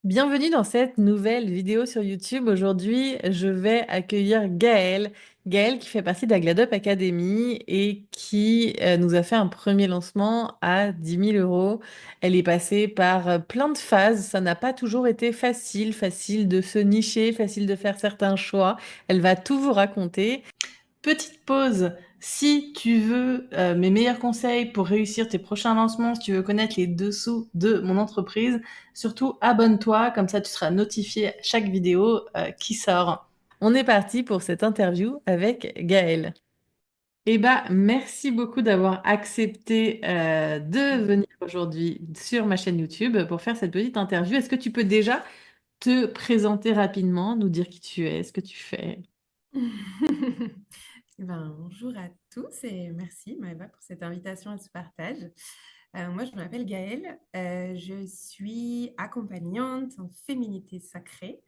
Bienvenue dans cette nouvelle vidéo sur YouTube. Aujourd'hui, je vais accueillir Gaëlle. Gaëlle qui fait partie de la GladUp Academy et qui nous a fait un premier lancement à 10 000 euros. Elle est passée par plein de phases. Ça n'a pas toujours été facile de se nicher, facile de faire certains choix. Elle va tout vous raconter. Petite pause. Si tu veux mes meilleurs conseils pour réussir tes prochains lancements, si tu veux connaître les dessous de mon entreprise, surtout abonne-toi, comme ça tu seras notifié à chaque vidéo qui sort. On est parti pour cette interview avec Gaëlle. Eh ben, merci beaucoup d'avoir accepté de venir aujourd'hui sur ma chaîne YouTube pour faire cette petite interview. Est-ce que tu peux déjà te présenter rapidement, nous dire qui tu es, ce que tu fais? Bonjour à tous et merci Maëva pour cette invitation à ce partage. Moi, je m'appelle Gaëlle. Je suis accompagnante en féminité sacrée.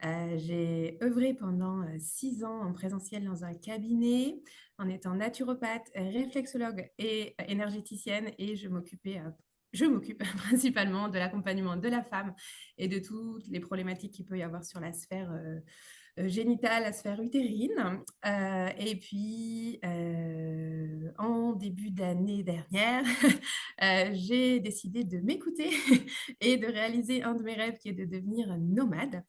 J'ai œuvré pendant 6 ans en présentiel dans un cabinet en étant naturopathe, réflexologue et énergéticienne, et je m'occupe principalement de l'accompagnement de la femme et de toutes les problématiques qu'il peut y avoir sur la sphère génitale, la sphère utérine. Et puis, en début d'année dernière, j'ai décidé de m'écouter et de réaliser un de mes rêves qui est de devenir nomade.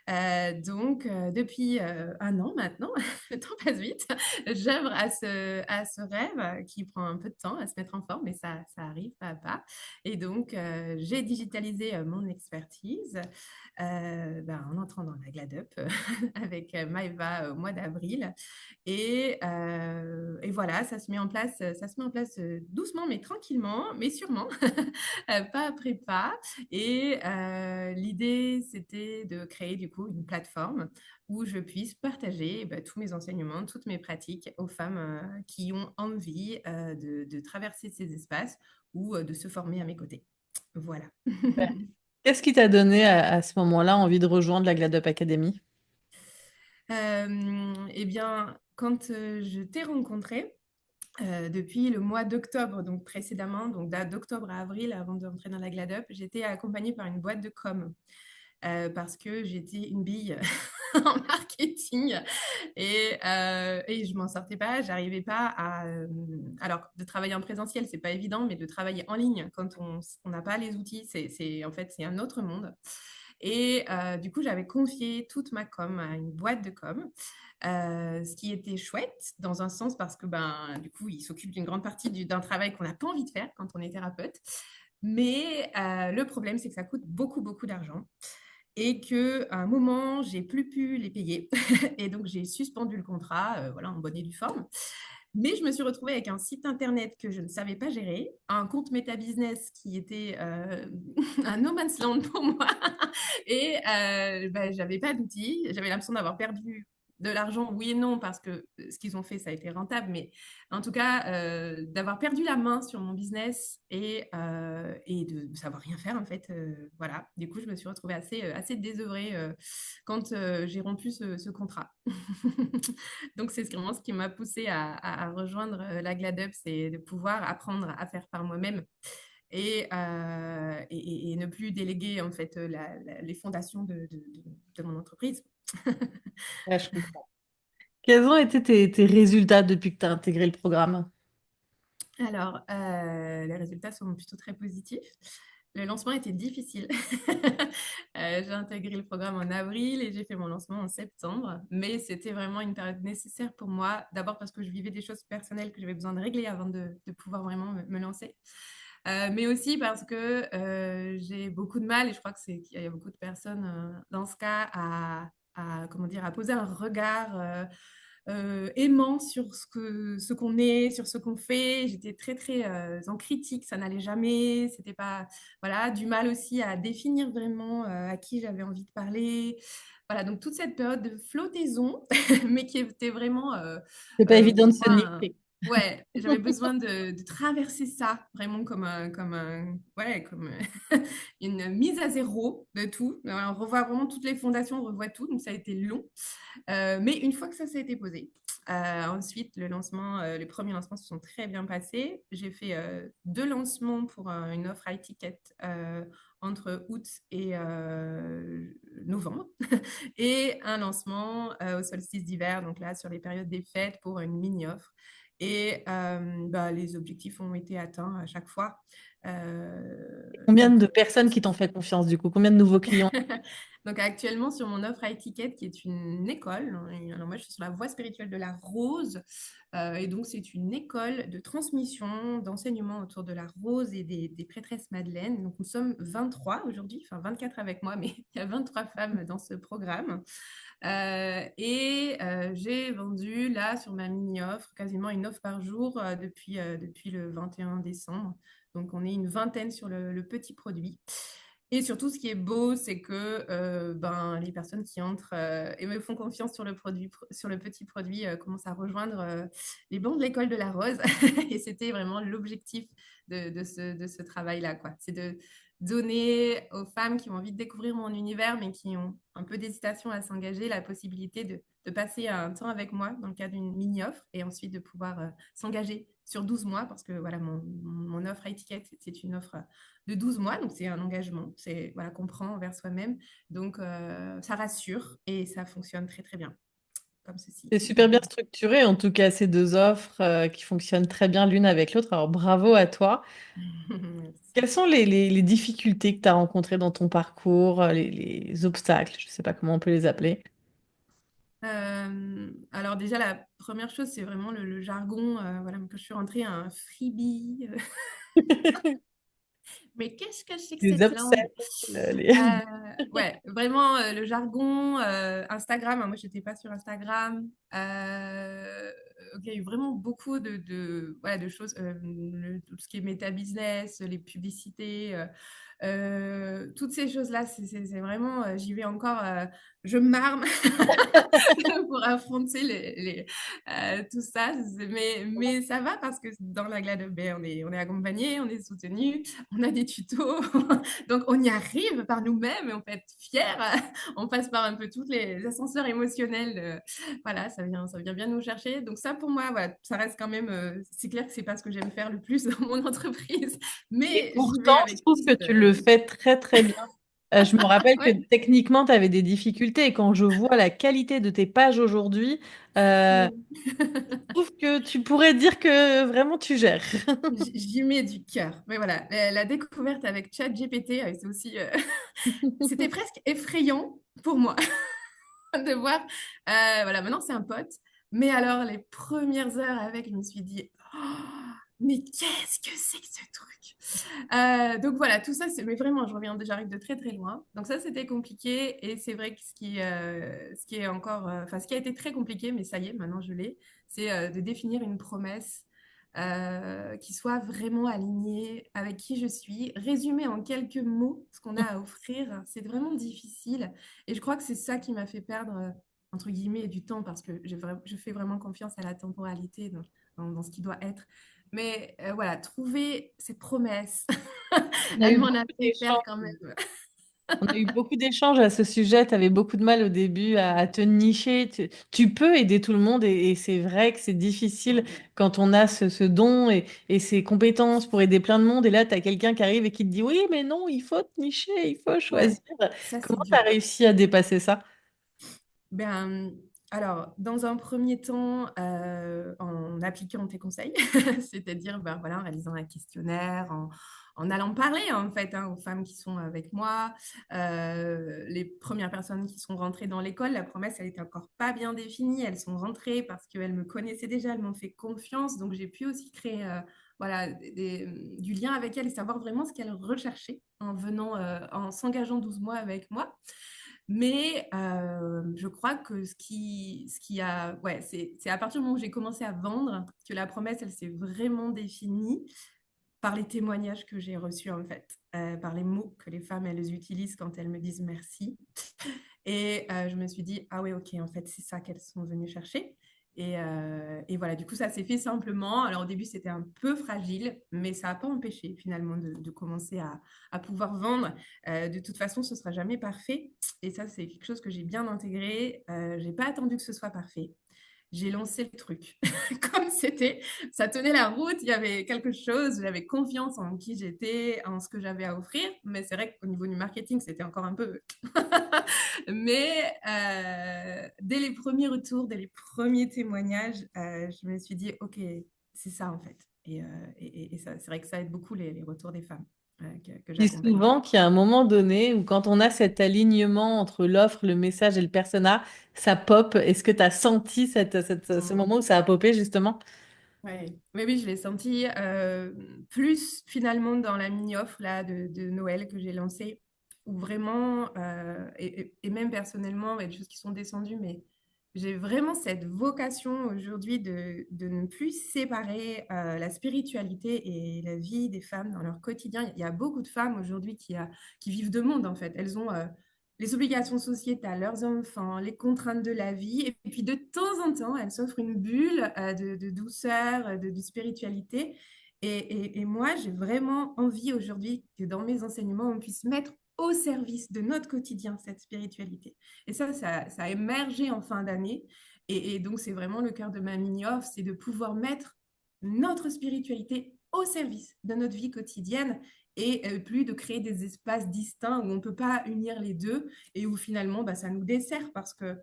Depuis 1 an maintenant, le temps passe vite, j'œuvre à ce rêve qui prend un peu de temps à se mettre en forme, mais ça arrive pas à pas. Et donc, j'ai digitalisé mon expertise en entrant dans la GladUp avec Maëva au mois d'avril. Et voilà, ça se met en place doucement, mais tranquillement, mais sûrement, pas après pas. Et l'idée, c'était de créer du coup une plateforme où je puisse partager tous mes enseignements, toutes mes pratiques aux femmes qui ont envie de traverser ces espaces ou de se former à mes côtés. Voilà. Qu'est-ce qui t'a donné à ce moment-là envie de rejoindre la GladUp Academy? Eh bien, quand je t'ai rencontré, depuis le mois d'octobre, donc précédemment, donc d'octobre à avril, avant de rentrer dans la GladUp, j'étais accompagnée par une boîte de com parce que j'étais une bille en marketing et je m'en sortais pas. J'arrivais pas à. Alors, de travailler en présentiel, c'est pas évident, mais de travailler en ligne quand on n'a pas les outils, en fait, c'est un autre monde. Et du coup, j'avais confié toute ma com à une boîte de com, ce qui était chouette dans un sens parce que du coup, ils s'occupent d'une grande partie d'un travail qu'on n'a pas envie de faire quand on est thérapeute. Mais le problème, c'est que ça coûte beaucoup, beaucoup d'argent et qu'à un moment, j'ai plus pu les payer. Et donc, j'ai suspendu le contrat, voilà, en bonne et due forme. Mais je me suis retrouvée avec un site internet que je ne savais pas gérer, un compte Meta Business qui était un no man's land pour moi. Et j'avais pas d'outils. J'avais l'impression d'avoir perdu de l'argent, oui et non, parce que ce qu'ils ont fait, ça a été rentable. Mais en tout cas, d'avoir perdu la main sur mon business et de savoir rien faire, en fait. Voilà. Du coup, je me suis retrouvée assez désœuvrée quand j'ai rompu ce contrat. Donc, c'est vraiment ce qui m'a poussée à rejoindre la GladUp, c'est de pouvoir apprendre à faire par moi-même et ne plus déléguer en fait les fondations de mon entreprise. Ouais, je comprends. Quels ont été tes résultats depuis que tu as intégré le programme? Alors, les résultats sont plutôt très positifs. Le lancement était difficile. J'ai intégré le programme en avril et j'ai fait mon lancement en septembre. Mais c'était vraiment une période nécessaire pour moi. D'abord parce que je vivais des choses personnelles que j'avais besoin de régler avant de pouvoir vraiment me lancer. Mais aussi parce que j'ai beaucoup de mal, et je crois qu'il y a beaucoup de personnes dans ce cas, comment dire, à poser un regard aimant sur ce qu'on est, sur ce qu'on fait. J'étais très, très en critique, ça n'allait jamais. C'était pas, voilà, du mal aussi à définir vraiment à qui j'avais envie de parler. Voilà, donc toute cette période de flottaison, mais qui était vraiment C'est pas évident de pour se moi nicher. ouais, j'avais besoin de traverser ça vraiment ouais, comme une mise à zéro de tout. On revoit vraiment toutes les fondations, on revoit tout, donc ça a été long. Mais une fois que ça a été posé, ensuite les premiers lancements se sont très bien passés. J'ai fait 2 lancements pour une offre high ticket entre août et novembre, et un lancement au solstice d'hiver, donc là sur les périodes des fêtes pour une mini-offre. Et les objectifs ont été atteints à chaque fois. Combien Donc, de personnes qui t'ont fait confiance du coup? Combien de nouveaux clients? donc actuellement sur mon offre à étiquette qui est une école, alors moi je suis sur la voie spirituelle de la rose, et donc c'est une école de transmission, d'enseignement autour de la rose et des prêtresses madeleines. Donc nous sommes 23 aujourd'hui, enfin 24 avec moi, mais il y a 23 femmes dans ce programme. J'ai vendu là sur ma mini-offre quasiment une offre par jour depuis le 21 décembre. Donc on est une vingtaine sur le petit produit. Et surtout, ce qui est beau, c'est que les personnes qui entrent et me font confiance sur le produit, sur le petit produit, commencent à rejoindre les bancs de l'école de la rose. Et c'était vraiment l'objectif de ce travail-là, quoi. C'est de donner aux femmes qui ont envie de découvrir mon univers, mais qui ont un peu d'hésitation à s'engager, la possibilité de passer un temps avec moi dans le cadre d'une mini-offre et ensuite de pouvoir s'engager sur 12 mois, parce que voilà, mon offre à étiquette, c'est une offre de 12 mois, donc c'est un engagement, c'est voilà, qu'on prend envers soi-même. Donc ça rassure et ça fonctionne très très bien, comme ceci. C'est super bien structuré, en tout cas, ces deux offres qui fonctionnent très bien l'une avec l'autre. Alors, bravo à toi. Merci. Quelles sont les difficultés que tu as rencontrées dans ton parcours, les obstacles, je ne sais pas comment on peut les appeler? Alors déjà, la première chose, c'est vraiment le jargon. Voilà, quand je suis rentrée, un freebie. Mais qu'est-ce que c'est que Les cette upsells, langue? les... Ouais, vraiment le jargon, Instagram. Hein, moi, j'étais pas sur Instagram. Ok, il y a eu vraiment beaucoup voilà, de choses, tout ce qui est méta business, les publicités, toutes ces choses-là. C'est vraiment, j'y vais encore, je m'arme pour affronter tout ça. Mais ça va parce que dans la GLAD, on est accompagné, on est soutenu, on a des tutos. Donc, on y arrive par nous-mêmes et on peut être fiers. On passe par un peu tous les ascenseurs émotionnels. Voilà, ça vient bien nous chercher. Donc, ça, pour moi, voilà, ça reste quand même. C'est clair que c'est pas ce que j'aime faire le plus dans mon entreprise, Et mais j'y pourtant, vais je avec trouve plus que tu le de. fais très, très bien. Je me rappelle que Ouais. techniquement, tu avais des difficultés et quand je vois la qualité de tes pages aujourd'hui, Oui. je trouve que tu pourrais dire que vraiment tu gères. J'y mets du cœur. Mais voilà, la découverte avec ChatGPT, c'est aussi. C'était presque effrayant pour moi de voir. Voilà, maintenant c'est un pote. Mais alors, les premières heures avec, je me suis dit, oh, mais qu'est-ce que c'est que ce truc? Donc voilà, tout ça, mais vraiment, j'arrive de très très loin. Donc ça, c'était compliqué. Et c'est vrai que ce qui est encore, enfin, ce qui a été très compliqué, mais ça y est, maintenant je l'ai, c'est de définir une promesse qui soit vraiment alignée avec qui je suis. Résumer en quelques mots ce qu'on a à offrir, c'est vraiment difficile. Et je crois que c'est ça qui m'a fait perdre, entre guillemets, du temps, parce que je fais vraiment confiance à la temporalité dans ce qui doit être. Mais voilà, trouver ces promesses, On a elle eu m'en a beaucoup fait perdre d'échanges. quand même. On a eu beaucoup d'échanges à ce sujet. Tu avais beaucoup de mal au début à te nicher. Tu peux aider tout le monde et c'est vrai que c'est difficile quand on a ce don et ces compétences pour aider plein de monde. Et là, tu as quelqu'un qui arrive et qui te dit, oui, mais non, il faut te nicher, il faut Ouais, choisir. ça c'est Comment tu as dur. réussi à dépasser ça? Ben, alors, dans un premier temps, en appliquant tes conseils, c'est-à-dire ben, voilà, en réalisant un questionnaire, en allant parler en fait aux femmes qui sont avec moi. Les premières personnes qui sont rentrées dans l'école, la promesse, elle n'était encore pas bien définie. Elles sont rentrées parce qu'elles me connaissaient déjà, elles m'ont fait confiance. Donc, j'ai pu aussi créer voilà, du lien avec elles et savoir vraiment ce qu'elles recherchaient en venant, en s'engageant 12 mois avec moi. Mais je crois que ce qui a, ouais, c'est à partir du moment où j'ai commencé à vendre que la promesse, elle s'est vraiment définie par les témoignages que j'ai reçus en fait, par les mots que les femmes elles utilisent quand elles me disent merci. Et je me suis dit, ah ouais, ok, en fait, c'est ça qu'elles sont venues chercher. Et voilà, du coup, ça s'est fait simplement. Alors au début, c'était un peu fragile, mais ça n'a pas empêché finalement de commencer à pouvoir vendre. De toute façon, ce ne sera jamais parfait. Et ça, c'est quelque chose que j'ai bien intégré. Je n'ai pas attendu que ce soit parfait. j'ai lancé le truc. Comme c'était, ça tenait la route, il y avait quelque chose, j'avais confiance en qui j'étais, en ce que j'avais à offrir. Mais c'est vrai qu'au niveau du marketing, c'était encore un peu. Mais dès les premiers retours, dès les premiers témoignages, je me suis dit, OK, c'est ça en fait. Et ça, c'est vrai que ça aide beaucoup les retours des femmes que Je dis j'accompagne. souvent qu'il y a un moment donné où quand on a cet alignement entre l'offre, le message et le persona, ça pop. Est-ce que tu as senti ce Mm. moment où ça a popé justement? Ouais. Mais oui, je l'ai senti plus finalement dans la mini-offre là, de Noël que j'ai lancée, où vraiment, et même personnellement, il y a des choses qui sont descendues, mais j'ai vraiment cette vocation aujourd'hui de ne plus séparer la spiritualité et la vie des femmes dans leur quotidien. Il y a beaucoup de femmes aujourd'hui qui vivent deux mondes en fait. Elles ont les obligations sociétales, leurs enfants, les contraintes de la vie. Et puis de temps en temps, elles s'offrent une bulle de douceur, de spiritualité. Et moi, j'ai vraiment envie aujourd'hui que dans mes enseignements, on puisse mettre au service de notre quotidien cette spiritualité. Et ça a émergé en fin d'année. Et donc, c'est vraiment le cœur de ma mini-off, c'est de pouvoir mettre notre spiritualité au service de notre vie quotidienne et plus de créer des espaces distincts où on ne peut pas unir les deux et où finalement bah, ça nous dessert parce que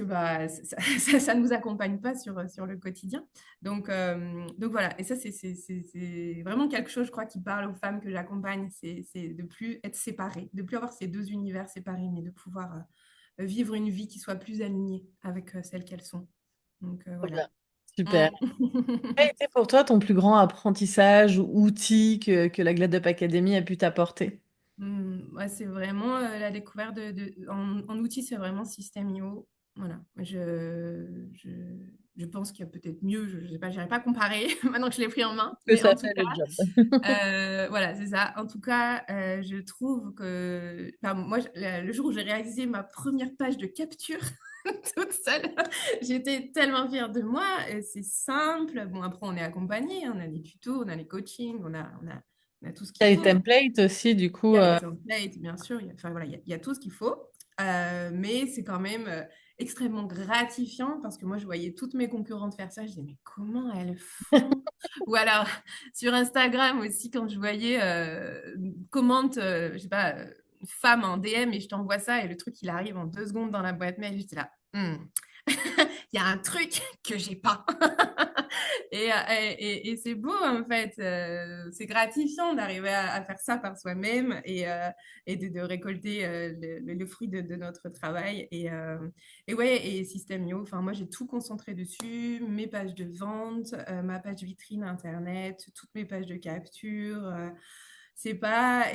bah, ça ne nous accompagne pas sur le quotidien. Donc voilà, et ça c'est vraiment quelque chose, je crois, qui parle aux femmes que j'accompagne, c'est de plus être séparées, de plus avoir ces deux univers séparés, mais de pouvoir vivre une vie qui soit plus alignée avec celles qu'elles sont. Donc Trop voilà. bien. Super. Mm. Quel a été pour toi ton plus grand apprentissage ou outil que la Glad Up Academy a pu t'apporter? Ouais, c'est vraiment la découverte en outils, c'est vraiment System.io. Voilà. Je, je pense qu'il y a peut-être mieux, je ne sais pas, je n'irai pas comparer maintenant que je l'ai pris en main, Que mais en ça tout fait le job. voilà, c'est ça. En tout cas, je trouve que enfin, moi, le jour où j'ai réalisé ma première page de capture toute seule, j'étais tellement fière de moi. C'est simple. Bon, après, on est accompagné, on a des tutos, on a les coachings, on a tout ce Il qu'il y a les faut. templates aussi, du coup. Il y a les templates, bien sûr. Enfin, voilà, il y a tout ce qu'il faut. Mais c'est quand même extrêmement gratifiant parce que moi, je voyais toutes mes concurrentes faire ça. Je disais, mais comment elles font? Ou alors, sur Instagram aussi, quand je voyais commente, je sais pas, une femme en DM et je t'envoie ça et le truc, il arrive en 2 secondes dans la boîte mail. J'étais là, il y a un truc que j'ai pas. Et c'est beau en fait, c'est gratifiant d'arriver à faire ça par soi-même et de récolter le fruit de notre travail. Et ouais, et System.io, enfin moi j'ai tout concentré dessus, mes pages de vente, ma page vitrine internet, toutes mes pages de capture. C'est pas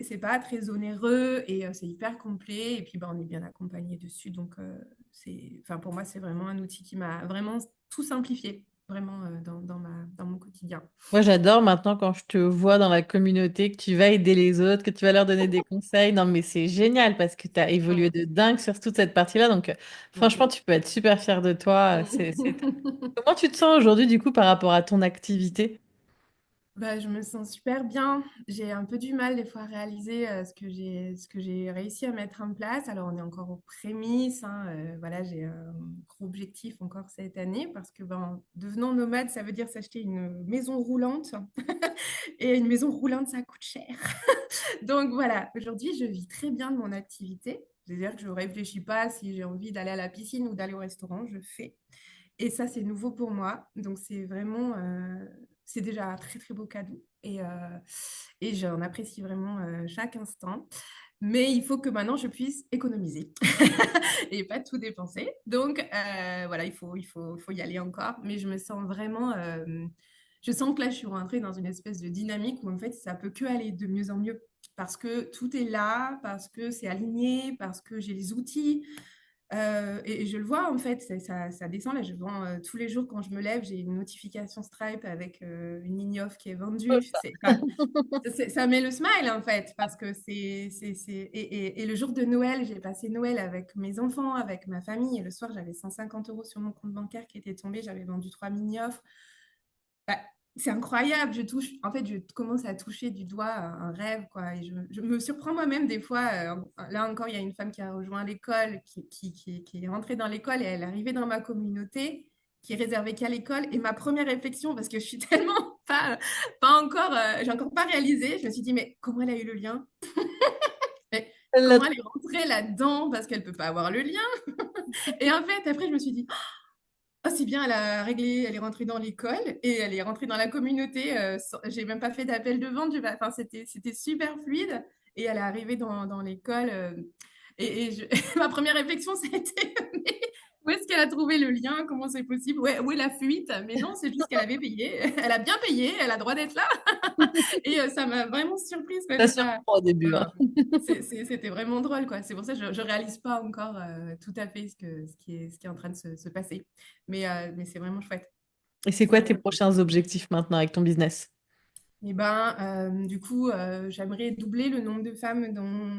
c'est pas très onéreux et c'est hyper complet et puis bah, on est bien accompagné dessus donc enfin pour moi c'est vraiment un outil qui m'a vraiment tout simplifié vraiment dans mon quotidien. Moi, j'adore maintenant quand je te vois dans la communauté, que tu vas aider les autres, que tu vas leur donner des conseils. Non, mais c'est génial parce que tu as évolué Mm. de dingue sur toute cette partie-là. Donc, franchement, Merci. tu peux être super fier de toi. C'est top. Comment tu te sens aujourd'hui, du coup, par rapport à ton activité? Bah, je me sens super bien. J'ai un peu du mal des fois à réaliser ce que j'ai réussi à mettre en place. Alors, on est encore aux prémices, hein, voilà, j'ai un gros objectif encore cette année parce que ben, devenant nomade, ça veut dire s'acheter une maison roulante. Et une maison roulante, ça coûte cher. Donc voilà, aujourd'hui, je vis très bien de mon activité. C'est-à-dire que je ne réfléchis pas si j'ai envie d'aller à la piscine ou d'aller au restaurant, je fais. Et ça, c'est nouveau pour moi. Donc, c'est vraiment, c'est déjà un très, très beau cadeau. Et j'en apprécie vraiment chaque instant. Mais il faut que maintenant, je puisse économiser et pas tout dépenser. Donc, voilà, il faut y aller encore. Mais je me sens vraiment, je sens que là, je suis rentrée dans une espèce de dynamique où, en fait, ça peut que aller de mieux en mieux. Parce que tout est là, parce que c'est aligné, parce que j'ai les outils, et je le vois en fait, ça descend là. Je vends tous les jours quand je me lève, j'ai une notification Stripe avec une mini-off qui est vendue. Enfin, ça met le smile en fait, parce que et le jour de Noël, j'ai passé Noël avec mes enfants, avec ma famille, et le soir, j'avais 150 € sur mon compte bancaire qui était tombé. J'avais vendu 3 mini-offres. Bah, c'est incroyable. En fait, je commence à toucher du doigt un rêve, quoi. Et je me surprends moi-même des fois. Là encore, il y a une femme qui a rejoint l'école, qui est rentrée dans l'école et elle est arrivée dans ma communauté, qui est réservée qu'à l'école. Et ma première réflexion, parce que je suis tellement pas encore, j'ai encore pas réalisé, je me suis dit, mais comment elle a eu le lien? Mais Elle l'a comment elle est rentrée là-dedans? Parce qu'elle peut pas avoir le lien. Et en fait, après, je me suis dit, ah, c'est bien, elle a réglé, elle est rentrée dans l'école et elle est rentrée dans la communauté. J'ai même pas fait d'appel de vente. Enfin, c'était super fluide. Et elle est arrivée dans l'école. Ma première réflexion, c'était mais où est-ce qu'elle a trouvé le lien? Comment c'est possible? Où est la fuite? Mais non, c'est juste qu'elle avait payé. Elle a bien payé. Elle a le droit d'être là. Et ça m'a vraiment surprise, quoi. ça J'ai pas. surprend au début, hein. Enfin, c'était vraiment drôle, quoi. C'est pour ça que je réalise pas encore tout à fait ce qui est en train de se passer. Mais c'est vraiment chouette. Et c'est C'est quoi tes vraiment chouette. prochains objectifs maintenant avec ton business? Et ben, du coup, j'aimerais doubler le nombre de femmes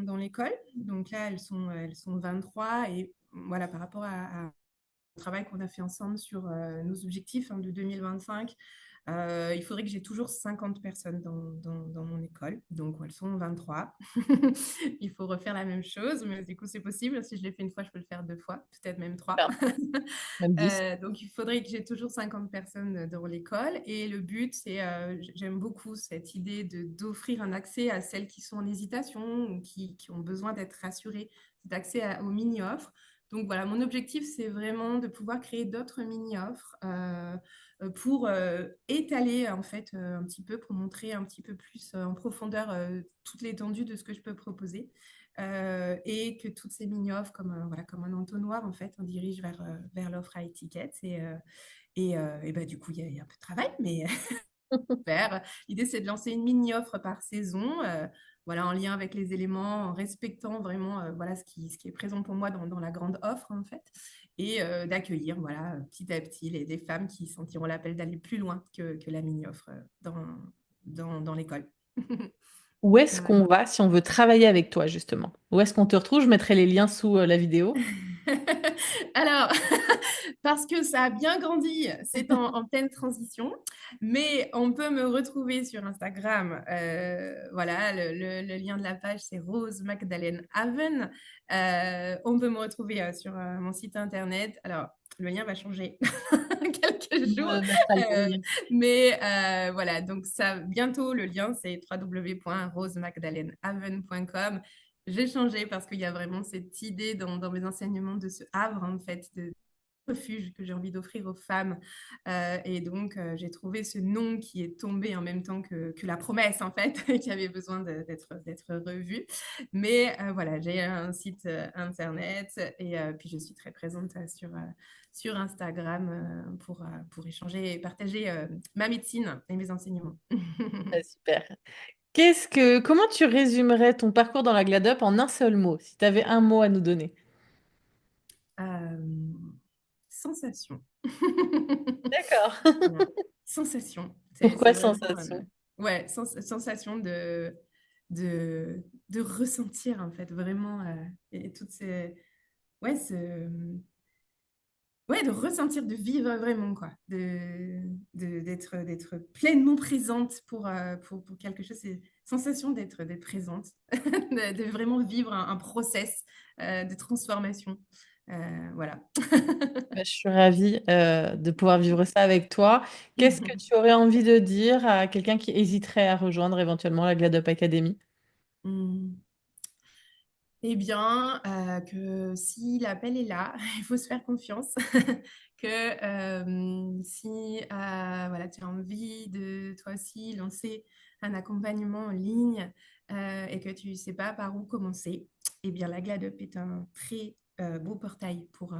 dans l'école. Donc là, elles sont 23. Et voilà, par rapport au travail qu'on a fait ensemble sur nos objectifs, hein, de 2025. Il faudrait que j'ai toujours 50 personnes dans mon école. Donc, elles sont 23. Il faut refaire la même chose, mais du coup, c'est possible. Si je l'ai fait une fois, je peux le faire deux fois, peut-être même trois. Super. Même 10. Donc, il faudrait que j'ai toujours 50 personnes dans l'école. Et le but, c'est, j'aime beaucoup cette idée d'offrir un accès à celles qui sont en hésitation ou qui ont besoin d'être rassurées, d'accès aux mini-offres. Donc voilà, mon objectif, c'est vraiment de pouvoir créer d'autres mini-offres pour étaler en fait un petit peu, pour montrer un petit peu plus en profondeur toute l'étendue de ce que je peux proposer. Et que toutes ces mini-offres, voilà, comme un entonnoir, en fait, on dirige vers l'offre à étiquette. Et bah, du coup, il y a un peu de travail, mais faire. L'idée, c'est de lancer une mini-offre par saison, voilà, en lien avec les éléments, en respectant vraiment voilà, ce qui est présent pour moi dans la grande offre, en fait, et d'accueillir voilà, petit à petit les femmes qui sentiront l'appel d'aller plus loin que la mini-offre dans l'école. Où est-ce Voilà. qu'on va si on veut travailler avec toi, justement? Où est-ce qu'on te retrouve? Je mettrai les liens sous la vidéo. Alors, parce que ça a bien grandi, c'est en pleine transition, mais on peut me retrouver sur Instagram. Voilà, le lien de la page, c'est Rose Magdalene Haven. On peut me retrouver sur mon site internet. Alors, le lien va changer quelques jours, Je mettrai le euh, lien. mais voilà, donc ça, bientôt, le lien, c'est www.rosemagdalenehaven.com. J'ai changé parce qu'il y a vraiment cette idée dans mes enseignements de ce havre, en fait, de refuge que j'ai envie d'offrir aux femmes. Et donc, j'ai trouvé ce nom qui est tombé en même temps que la promesse, en fait, qui avait besoin d'être revu. Mais voilà, j'ai un site internet et puis je suis très présente sur Instagram pour échanger et partager ma médecine et mes enseignements. Ah, super. Comment tu résumerais ton parcours dans la GLADOP en un seul mot, si tu avais un mot à nous donner? Euh, Sensation. D'accord. Voilà. Sensation. C'est Pourquoi vraiment, sensation? ouais, sensation de ressentir, en fait, vraiment, et toutes ces, ouais, ouais, de ressentir, de vivre vraiment, quoi, d'être pleinement présente pour quelque chose. C'est sensation d'être présente, de vraiment vivre un process de transformation. Voilà. Bah, je suis ravie de pouvoir vivre ça avec toi. Qu'est-ce que tu aurais envie de dire à quelqu'un qui hésiterait à rejoindre éventuellement la GLADOP Academy? Hmm. Eh bien, que si l'appel est là, il faut se faire confiance. Que si voilà, tu as envie de toi aussi lancer un accompagnement en ligne et que tu ne sais pas par où commencer, eh bien, la GladUp est un très beau portail pour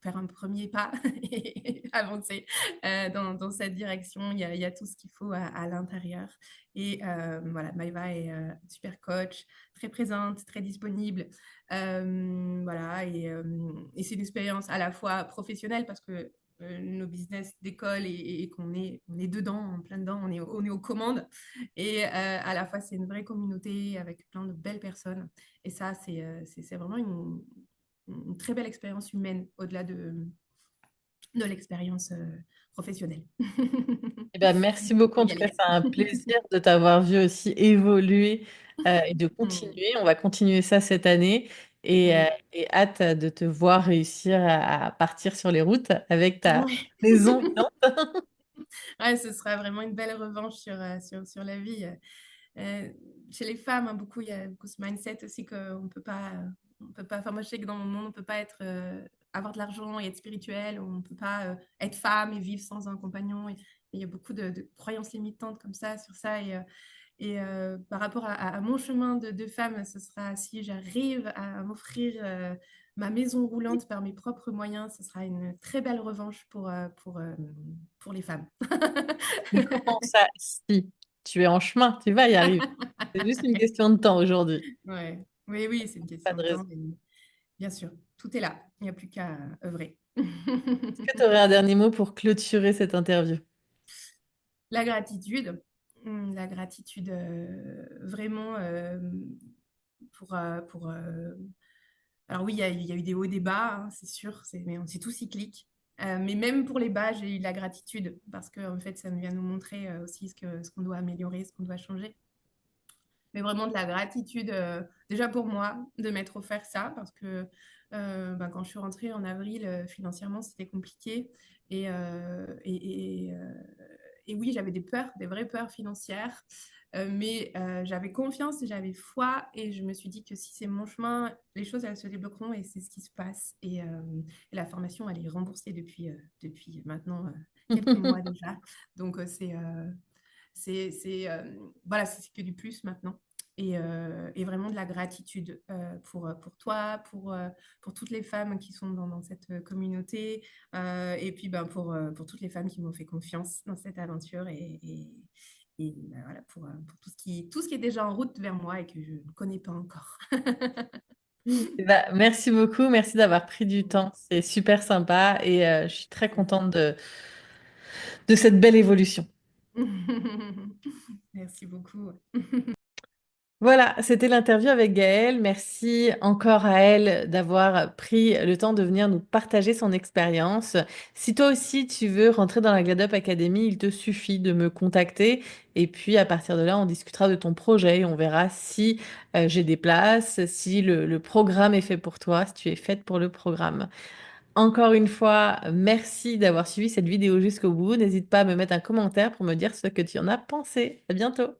faire un premier pas et avancer dans cette direction. Il y a tout ce qu'il faut à l'intérieur. Et voilà, Maïva est super coach, très présente, très disponible. Voilà, et c'est une expérience à la fois professionnelle parce que nos business d'école et on est dedans, en plein dedans, on est aux commandes. Et à la fois, c'est une vraie communauté avec plein de belles personnes. Et ça, c'est vraiment une très belle expérience humaine au-delà de l'expérience professionnelle. Eh ben, merci beaucoup. Faut En y tout cas, aller. c'est un plaisir de t'avoir vu aussi évoluer et de Mm. continuer. On va continuer ça cette année Oui. et hâte de te voir réussir à partir sur les routes avec ta Ouais. maison. Ouais, ce sera vraiment une belle revanche sur la vie. Euh, Chez les femmes, hein, beaucoup, il y a beaucoup ce mindset aussi on peut pas, enfin moi je sais que dans mon monde, on peut pas avoir de l'argent et être spirituel, on peut pas être femme et vivre sans un compagnon. Et il y a beaucoup de croyances limitantes comme ça sur ça. Par rapport à mon chemin de femme, ce sera si j'arrive à m'offrir ma maison roulante par mes propres moyens, ce sera une très belle revanche pour les femmes. Mais comment ça, si tu es en chemin, tu vas y arriver. C'est juste une question de temps aujourd'hui. Ouais. Oui, oui, c'est une Pas question de de raison. temps, mais bien sûr, tout est là. Il n'y a plus qu'à œuvrer. Est-ce que tu aurais un dernier mot pour clôturer cette interview? La gratitude, la gratitude vraiment pour alors oui, il y a eu des hauts, des bas, hein, c'est sûr, mais c'est tout cyclique. Mais même pour les bas, j'ai eu de la gratitude parce que en fait, ça vient nous montrer aussi ce qu'on doit améliorer, ce qu'on doit changer. Mais vraiment de la gratitude déjà pour moi de m'être offert ça parce que ben, quand je suis rentrée en avril, financièrement, c'était compliqué. Et, euh, et, et, euh, et oui, j'avais des peurs, des vraies peurs financières. Mais j'avais confiance et j'avais foi et je me suis dit que si c'est mon chemin, les choses elles se débloqueront et c'est ce qui se passe. Et la formation elle est remboursée depuis maintenant quelques mois déjà. Donc c'est voilà, c'est que du plus maintenant. Et vraiment de la gratitude pour toi, pour toutes les femmes qui sont dans cette communauté, et puis ben, pour toutes les femmes qui m'ont fait confiance dans cette aventure et ben, voilà, pour tout ce qui est déjà en route vers moi et que je ne connais pas encore. Eh ben, merci beaucoup, merci d'avoir pris du temps. C'est super sympa et je suis très contente de cette belle évolution. Merci beaucoup. Voilà, c'était l'interview avec Gaëlle. Merci encore à elle d'avoir pris le temps de venir nous partager son expérience. Si toi aussi tu veux rentrer dans la GladUp Academy, il te suffit de me contacter et puis à partir de là, on discutera de ton projet et on verra si j'ai des places, si le programme est fait pour toi, si tu es faite pour le programme. Encore une fois, merci d'avoir suivi cette vidéo jusqu'au bout. N'hésite pas à me mettre un commentaire pour me dire ce que tu en as pensé. À bientôt.